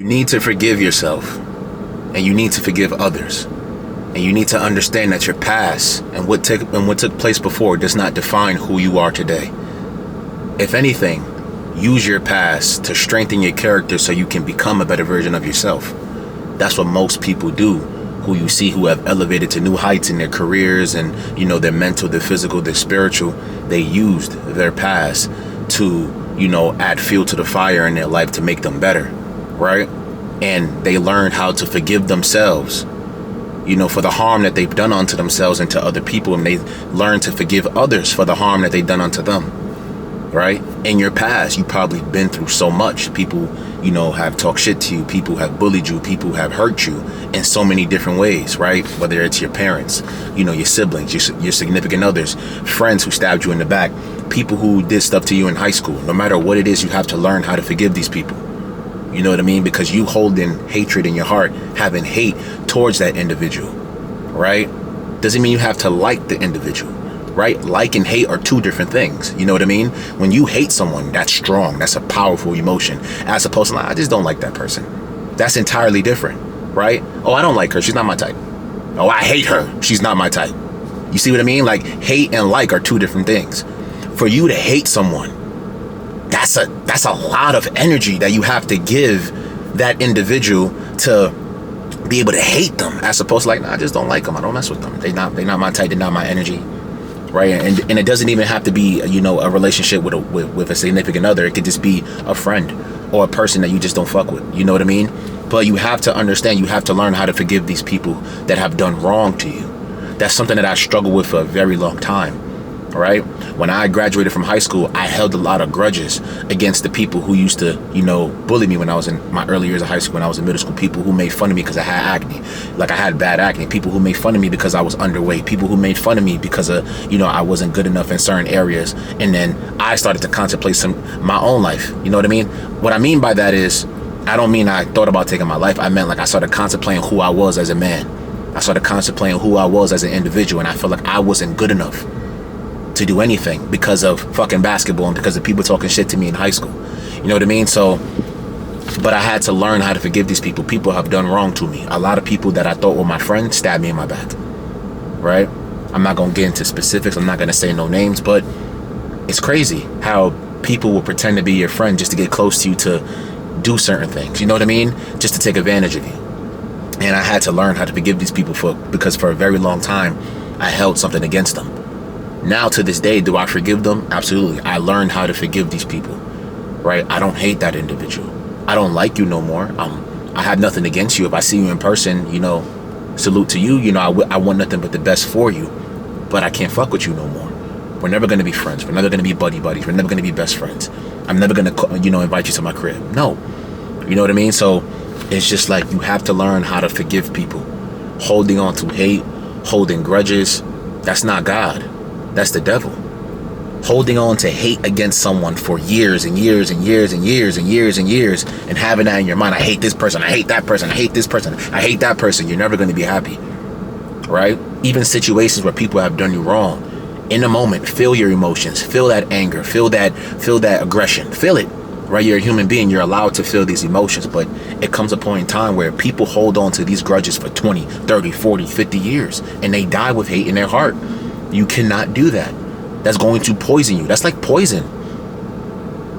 You need to forgive yourself, and you need to forgive others. And you need to understand that your past and what took place before does not define who you are today. If anything, use your past to strengthen your character so you can become a better version of yourself. That's what most people do, who you see who have elevated to new heights in their careers and, their mental, their physical, their spiritual. They used their past to, add fuel to the fire in their life to make them better, right? And they learned how to forgive themselves, for the harm that they've done unto themselves and to other people. And they learned to forgive others for the harm that they've done unto them, right? In your past, you've probably been through so much. People, have talked shit to you. People have bullied you. People have hurt you in so many different ways, right? Whether it's your parents, your siblings, your significant others, friends who stabbed you in the back, people who did stuff to you in high school. No matter what it is, you have to learn how to forgive these people. You know what I mean? Because you holding hatred in your heart, having hate towards that individual, right? Doesn't mean you have to like the individual, right? Like and hate are two different things. You know what I mean? When you hate someone, that's strong. That's a powerful emotion. As opposed to, I just don't like that person. That's entirely different, right? Oh, I don't like her. She's not my type. Oh, I hate her. She's not my type. You see what I mean? Like, hate and like are two different things. For you to hate someone, that's a lot of energy that you have to give that individual to be able to hate them, as opposed to like, I just don't like them. I don't mess with them. They're not my type. They're not my energy, right? And it doesn't even have to be a relationship with a significant other. It could just be a friend or a person that you just don't fuck with. You know what I mean? But you have to understand. You have to learn how to forgive these people that have done wrong to you. That's something that I struggled with for a very long time. Right? When I graduated from high school, I held a lot of grudges against the people who used to, bully me when I was in my early years of high school, when I was in middle school. People who made fun of me because I had acne, like I had bad acne. People who made fun of me because I was underweight. People who made fun of me because of, I wasn't good enough in certain areas. And then I started to contemplate my own life. You know what I mean? What I mean by that is, I don't mean I thought about taking my life. I meant like I started contemplating who I was as a man. I started contemplating who I was as an individual, and I felt like I wasn't good enough to do anything because of fucking basketball and because of people talking shit to me in high school. You know what I mean? So, but I had to learn how to forgive these people. People have done wrong to me. A lot of people that I thought were my friends stabbed me in my back, right? I'm not going to get into specifics. I'm not going to say no names, but it's crazy how people will pretend to be your friend just to get close to you, to do certain things. You know what I mean? Just to take advantage of you. And I had to learn how to forgive these people because for a very long time, I held something against them. Now, to this day, do I forgive them? Absolutely. I learned how to forgive these people, right? I don't hate that individual. I don't like you no more. I have nothing against you. If I see you in person, salute to you. I want nothing but the best for you, but I can't fuck with you no more. We're never going to be friends. We're never going to be buddies. We're never going to be best friends. I'm never going to, invite you to my crib. No. You know what I mean? So it's just like you have to learn how to forgive people. Holding on to hate, holding grudges, that's not God. That's the devil. Holding on to hate against someone for years and years and years and years and years and years and having that in your mind. I hate this person. I hate that person. I hate this person. I hate that person. You're never going to be happy, right? Even situations where people have done you wrong. In the moment, feel your emotions. Feel that anger. Feel that aggression. Feel it, right? You're a human being. You're allowed to feel these emotions. But it comes a point in time where people hold on to these grudges for 20, 30, 40, 50 years. And they die with hate in their heart. You cannot do that. That's going to poison you. That's like poison,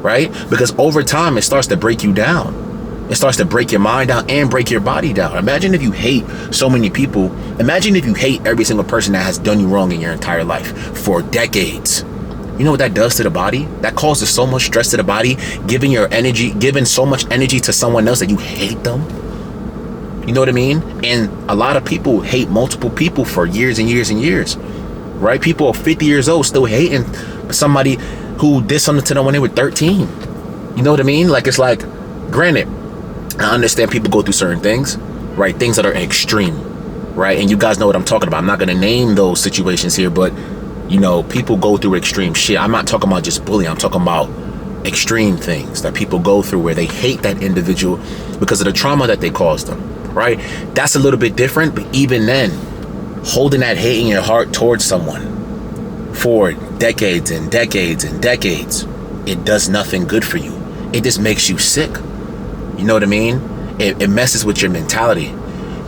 right? Because over time, it starts to break you down. It starts to break your mind down and break your body down. Imagine if you hate so many people. Imagine if you hate every single person that has done you wrong in your entire life for decades. You know what that does to the body? That causes so much stress to the body, giving so much energy to someone else that you hate them. You know what I mean? And a lot of people hate multiple people for years and years and years. Right? People are 50 years old still hating somebody who did something to them when they were 13. You know what I mean? Like, it's like, granted, I understand people go through certain things, right? Things that are extreme, right? And you guys know what I'm talking about. I'm not going to name those situations here, but, people go through extreme shit. I'm not talking about just bullying. I'm talking about extreme things that people go through where they hate that individual because of the trauma that they caused them, right? That's a little bit different, but even then, holding that hate in your heart towards someone for decades and decades and decades, it does nothing good for you. It just makes you sick. You know what I mean? it messes with your mentality.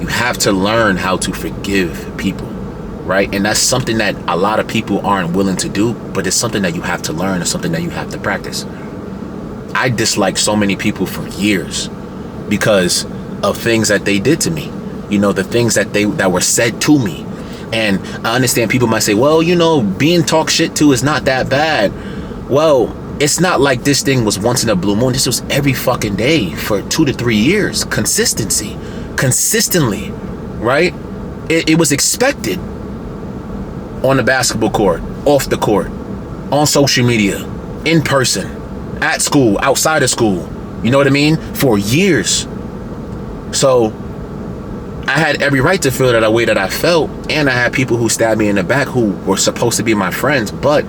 You have to learn how to forgive people, right? And that's something that a lot of people aren't willing to do, but it's something that you have to learn. It's something that you have to practice. I disliked so many people for years because of things that they did to me, the things that were said to me. And I understand people might say, well, being talked shit to is not that bad. Well, it's not like this thing was once in a blue moon. This was every fucking day for 2 to 3 years. Consistently, right? It was expected on the basketball court, off the court, on social media, in person, at school, outside of school. You know what I mean? For years. So I had every right to feel that way that I felt, and I had people who stabbed me in the back who were supposed to be my friends. But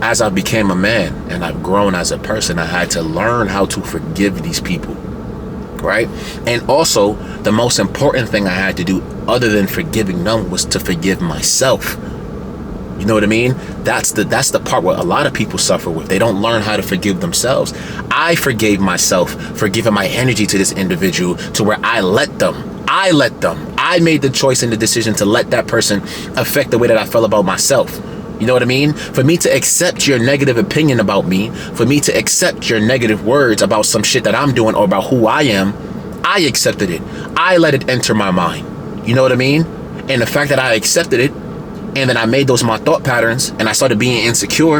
as I became a man and I've grown as a person, I had to learn how to forgive these people, right? And also, the most important thing I had to do other than forgiving them was to forgive myself. You know what I mean? That's the part where a lot of people suffer with. They don't learn how to forgive themselves. I forgave myself for giving my energy to this individual to where I let them. I made the choice and the decision to let that person affect the way that I felt about myself. You know what I mean? For me to accept your negative opinion about me, for me to accept your negative words about some shit that I'm doing or about who I am, I accepted it. I let it enter my mind. You know what I mean? And the fact that I accepted it, and then I made those my thought patterns, and I started being insecure,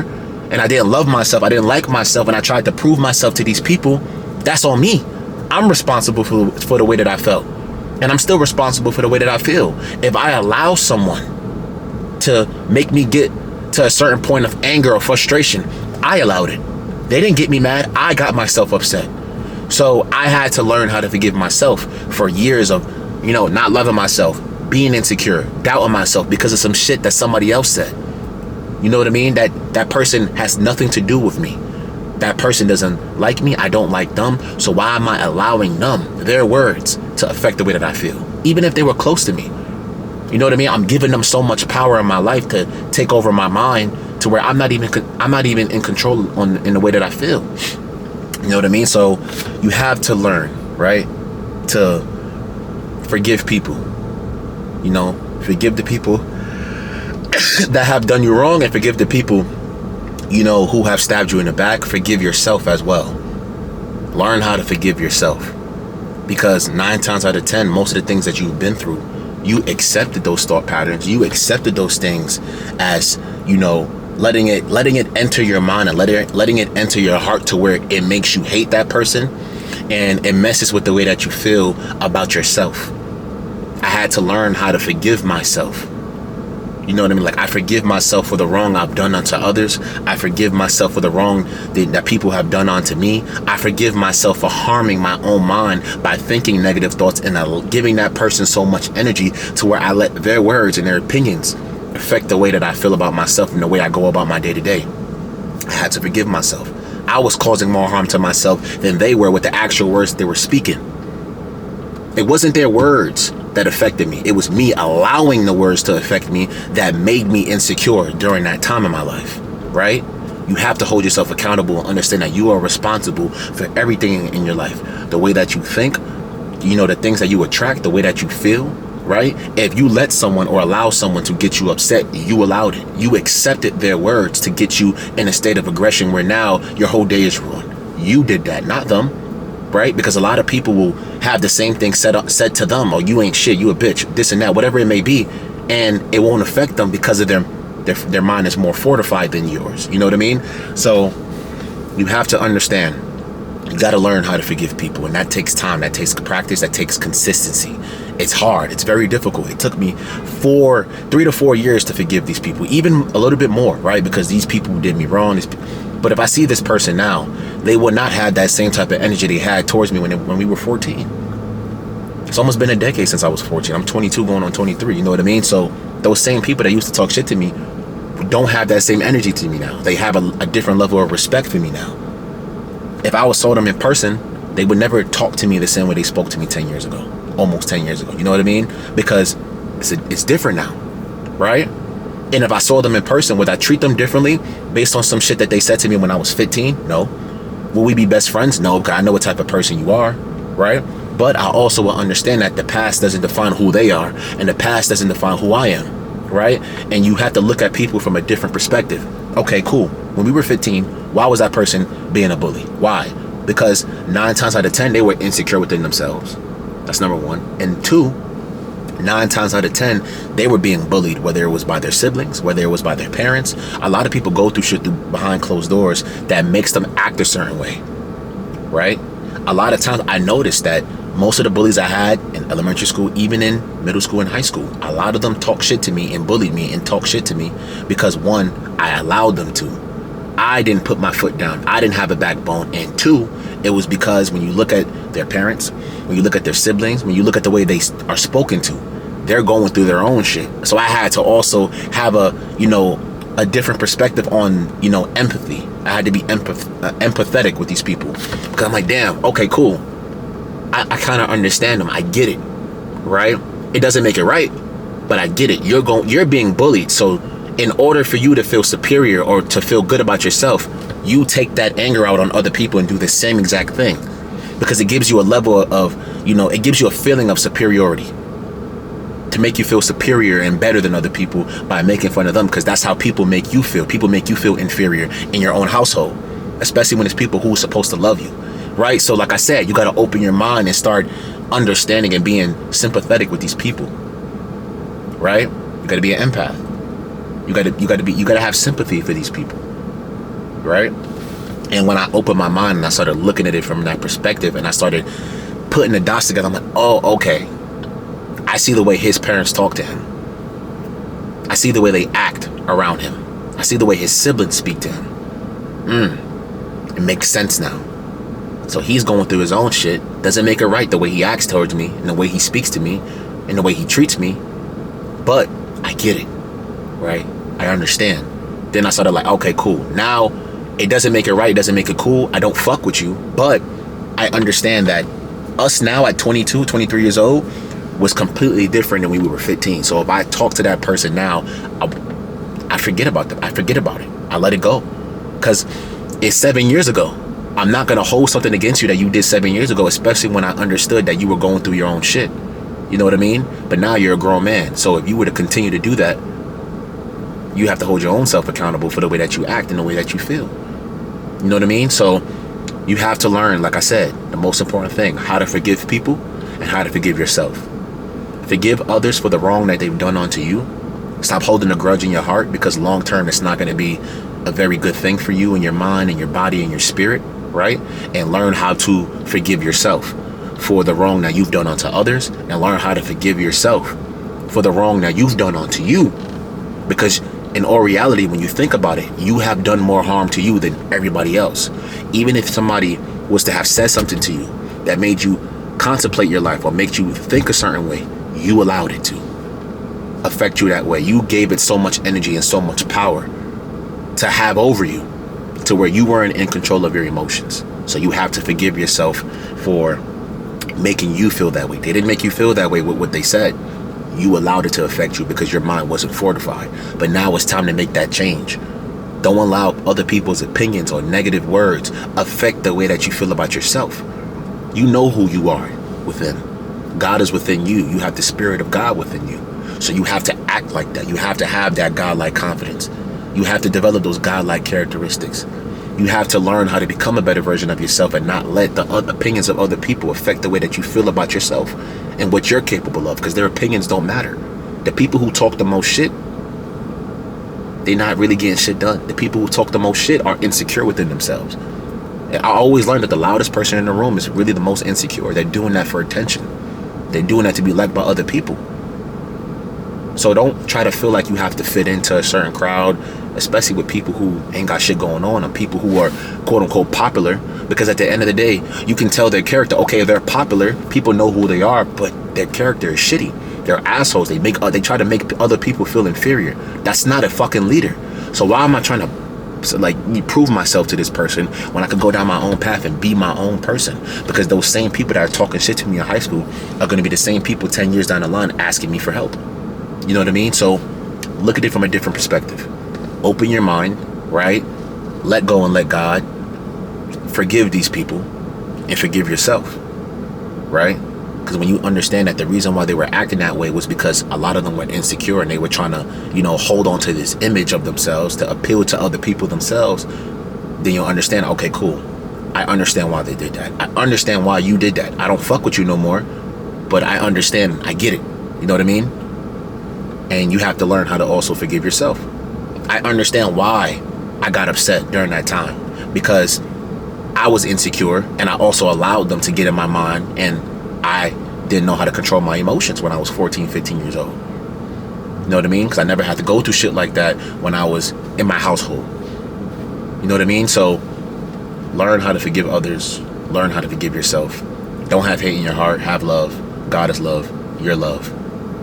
and I didn't love myself, I didn't like myself, and I tried to prove myself to these people, that's on me. I'm responsible for the way that I felt. And I'm still responsible for the way that I feel. If I allow someone to make me get to a certain point of anger or frustration, I allowed it. They didn't get me mad, I got myself upset. So I had to learn how to forgive myself for years of, not loving myself, being insecure, doubting myself because of some shit that somebody else said. You know what I mean? That person has nothing to do with me. That person doesn't like me, I don't like them. So why am I allowing them, their words, to affect the way that I feel? Even if they were close to me. You know what I mean? I'm giving them so much power in my life to take over my mind to where I'm not even in control in the way that I feel. You know what I mean? So you have to learn, right? To forgive people. Forgive the people that have done you wrong, and forgive the people, who have stabbed you in the back. Forgive yourself as well. Learn how to forgive yourself. Because 9 times out of 10, most of the things that you've been through, you accepted those thought patterns. You accepted those things as, letting it enter your mind and letting it enter your heart to where it makes you hate that person, and it messes with the way that you feel about yourself. I had to learn how to forgive myself. You know what I mean? Like, I forgive myself for the wrong I've done unto others. I forgive myself for the wrong that people have done unto me. I forgive myself for harming my own mind by thinking negative thoughts and giving that person so much energy to where I let their words and their opinions affect the way that I feel about myself and the way I go about my day to day. I had to forgive myself. I was causing more harm to myself than they were with the actual words they were speaking. It wasn't their words that affected me. It was me allowing the words to affect me that made me insecure during that time in my life, right? You have to hold yourself accountable and understand that you are responsible for everything in your life. The way that you think, the things that you attract, the way that you feel, right? If you let someone or allow someone to get you upset, you allowed it. You accepted their words to get you in a state of aggression where now your whole day is ruined. You did that, not them. Right? Because a lot of people will have the same thing said to them. Oh, you ain't shit, you a bitch, this and that, whatever it may be. And it won't affect them because of their mind is more fortified than yours. You know what I mean? So you have to understand, you got to learn how to forgive people. And that takes time, that takes practice, that takes consistency. It's hard. It's very difficult. It took me 3 to 4 years to forgive these people, even a little bit more, right? Because these people did me wrong. But if I see this person now, they would not have that same type of energy they had towards me when we were 14. It's almost been a decade since I was 14. I'm 22 going on 23. You know what I mean? So those same people that used to talk shit to me don't have that same energy to me now. They have a different level of respect for me now. If I saw them in person, they would never talk to me the same way they spoke to me 10 years ago. Almost 10 years ago. You know what I mean? Because it's different now, right? And if I saw them in person, would I treat them differently based on some shit that they said to me when I was 15? No. Will we be best friends? No, because I know what type of person you are, right? But I also will understand that the past doesn't define who they are, and the past doesn't define who I am, right? And you have to look at people from a different perspective. Okay, cool. When we were 15, why was that person being a bully? Why? Because 9 times out of 10, they were insecure within themselves. That's number one. And two, 9 times out of 10, they were being bullied, whether it was by their siblings, whether it was by their parents. A lot of people go through shit behind closed doors that makes them act a certain way, right? A lot of times I noticed that most of the bullies I had in elementary school, even in middle school and high school, a lot of them talked shit to me and bullied me and talked shit to me because, one, I allowed them to. I didn't put my foot down. I didn't have a backbone. And two, it was because when you look at their parents, when you look at their siblings, when you look at the way they are spoken to, they're going through their own shit. So I had to also have a different perspective on, empathy. I had to be empathetic with these people. Because I'm like, damn, okay, cool. I kind of understand them. I get it, right? It doesn't make it right, but I get it. You're being bullied. So in order for you to feel superior or to feel good about yourself, you take that anger out on other people and do the same exact thing, because it gives you a level of, it gives you a feeling of superiority, to make you feel superior and better than other people by making fun of them, because that's how people make you feel. People make you feel inferior in your own household, especially when it's people who are supposed to love you, right? So like I said, you got to open your mind and start understanding and being sympathetic with these people, right? You got to be an empath. You got to have sympathy for these people, right? And when I opened my mind and I started looking at it from that perspective and I started putting the dots together, I'm like, oh, okay. I see the way his parents talk to him. I see the way they act around him. I see the way his siblings speak to him. It makes sense now. So he's going through his own shit. Doesn't make it right the way he acts towards me and the way he speaks to me and the way he treats me. But I get it, right? I understand. Then I started like, okay, cool. Now it doesn't make it right. It doesn't make it cool. I don't fuck with you. But I understand that us now at 22, 23 years old was completely different than when we were 15. So if I talk to that person now, I forget about them. I forget about it. I let it go. Because it's 7 years ago. I'm not going to hold something against you that you did 7 years ago, especially when I understood that you were going through your own shit. You know what I mean? But now you're a grown man. So if you were to continue to do that, you have to hold your own self accountable for the way that you act and the way that you feel. You know what I mean? So you have to learn, like I said, the most important thing, how to forgive people and how to forgive yourself. Forgive others for the wrong that they've done onto you. Stop holding a grudge in your heart, because long term it's not going to be a very good thing for you and your mind and your body and your spirit, right? And learn how to forgive yourself for the wrong that you've done unto others, and learn how to forgive yourself for the wrong that you've done unto you. Because in all reality, when you think about it, you have done more harm to you than everybody else. Even if somebody was to have said something to you that made you contemplate your life or made you think a certain way, you allowed it to affect you that way. You gave it so much energy and so much power to have over you, to where you weren't in control of your emotions. So you have to forgive yourself for making you feel that way. They didn't make you feel that way with what they said. You allowed it to affect you because your mind wasn't fortified. But now it's time to make that change. Don't allow other people's opinions or negative words affect the way that you feel about yourself. You know who you are within. God is within you. You have the Spirit of God within you. So you have to act like that. You have to have that God-like confidence. You have to develop those God-like characteristics. You have to learn how to become a better version of yourself and not let the opinions of other people affect the way that you feel about yourself and what you're capable of, because their opinions don't matter. The people who talk the most shit, they're not really getting shit done. The people who talk the most shit are insecure within themselves. And I always learned that the loudest person in the room is really the most insecure. They're doing that for attention. They're doing that to be liked by other people. So don't try to feel like you have to fit into a certain crowd, especially with people who ain't got shit going on, and people who are quote unquote popular, because at the end of the day, you can tell their character. Okay, they're popular, people know who they are, but their character is shitty. They're assholes. They try to make other people feel inferior. That's not a fucking leader. So why am I trying to prove myself to this person when I could go down my own path and be my own person? Because those same people that are talking shit to me in high school are going to be the same people 10 years down the line asking me for help. You know what I mean? So look at it from a different perspective. Open your mind, right? Let go and let God. Forgive these people and forgive yourself, right? Because when you understand that the reason why they were acting that way was because a lot of them were insecure and they were trying to, you know, hold on to this image of themselves to appeal to other people themselves, then you'll understand, okay, cool. I understand why they did that. I understand why you did that. I don't fuck with you no more, but I understand. I get it. You know what I mean? And you have to learn how to also forgive yourself. I understand why I got upset during that time, because I was insecure and I also allowed them to get in my mind, and I didn't know how to control my emotions when I was 14, 15 years old. You know what I mean? Because I never had to go through shit like that when I was in my household. You know what I mean? So learn how to forgive others. Learn how to forgive yourself. Don't have hate in your heart. Have love. God is love. You're love.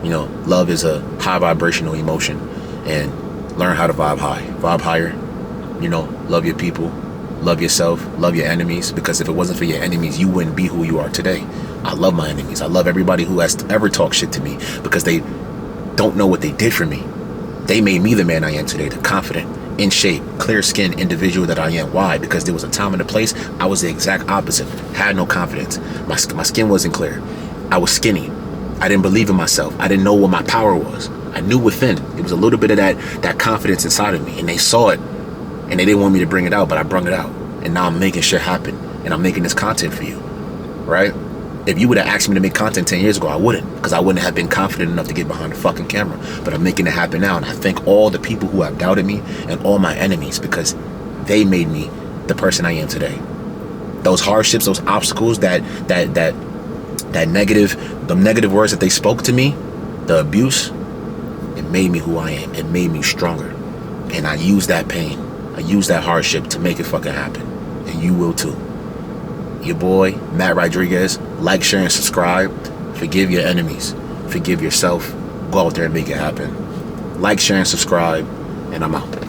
You know, love is a high vibrational emotion, and learn how to vibe high. Vibe higher. You know, love your people. Love yourself. Love your enemies. Because if it wasn't for your enemies, you wouldn't be who you are today. I love my enemies. I love everybody who has ever talked shit to me, because they don't know what they did for me. They made me the man I am today, the confident, in shape, clear-skinned individual that I am. Why? Because there was a time and a place I was the exact opposite. Had no confidence. My skin wasn't clear. I was skinny. I didn't believe in myself. I didn't know what my power was. I knew within. It was a little bit of that confidence inside of me, and they saw it, and they didn't want me to bring it out, but I brung it out. And now I'm making shit happen, and I'm making this content for you, right? If you would have asked me to make content 10 years ago, I wouldn't, because I wouldn't have been confident enough to get behind the fucking camera. But I'm making it happen now, and I thank all the people who have doubted me and all my enemies, because they made me the person I am today. Those hardships, those obstacles, the negative words that they spoke to me, the abuse, it made me who I am. It made me stronger. And I use that pain, I use that hardship to make it fucking happen. And you will too. Your boy, Matt Rodriguez. Like, share, and subscribe. Forgive your enemies. Forgive yourself. Go out there and make it happen. Like, share, and subscribe. And I'm out.